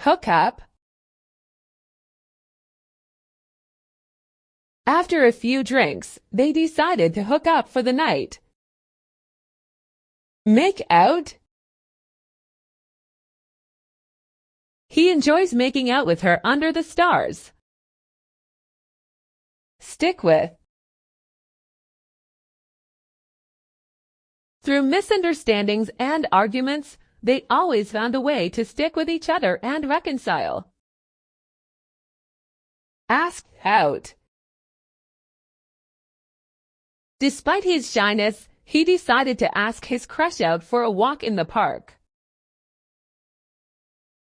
Hook up. After a few drinks, they decided to hook up for the night. Make out. He enjoys making out with her under the stars. Stick with. Through misunderstandings and arguments, they always found a way to stick with each other and reconcile. Ask out. Despite his shyness, he decided to ask his crush out for a walk in the park.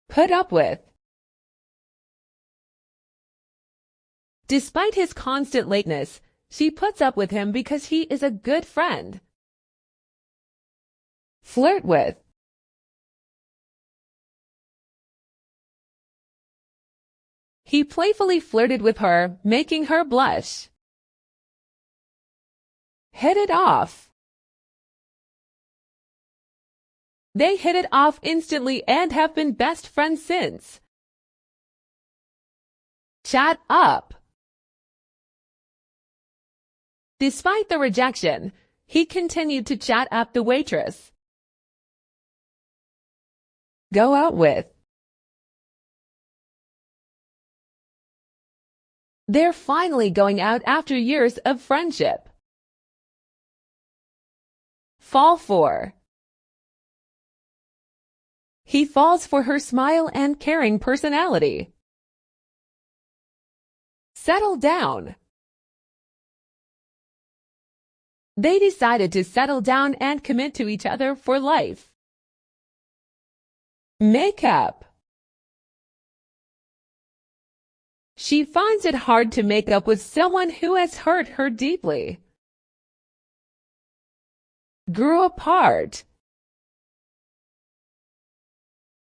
Put up with. Despite his constant lateness, she puts up with him because he is a good friend. Flirt with. He playfully flirted with her, making her blush. Hit it off. They hit it off instantly and have been best friends since. Chat up. Despite the rejection, he continued to chat up the waitress. Go out with. They're finally going out after years of friendship. Fall for. He falls for her smile and caring personality. Settle down. They decided to settle down and commit to each other for life. Make up. She finds it hard to make up with someone who has hurt her deeply. Grew apart.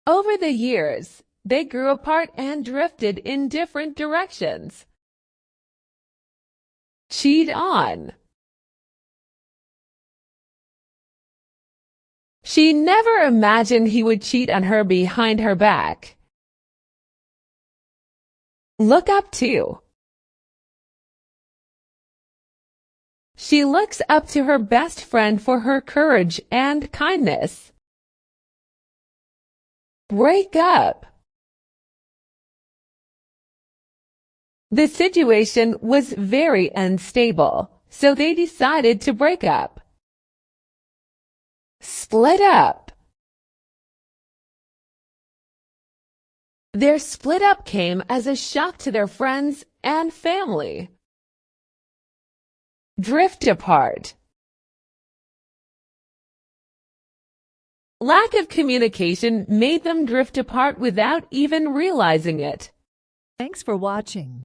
Over the years, they grew apart and drifted in different directions. Cheat on. She never imagined he would cheat on her behind her back. Look up to. She looks up to her best friend for her courage and kindness. Break up. The situation was very unstable, so they decided to break up. Split up. Their split up came as a shock to their friends and family. Drift apart. Lack of communication made them drift apart without even realizing it. Thanks for watching.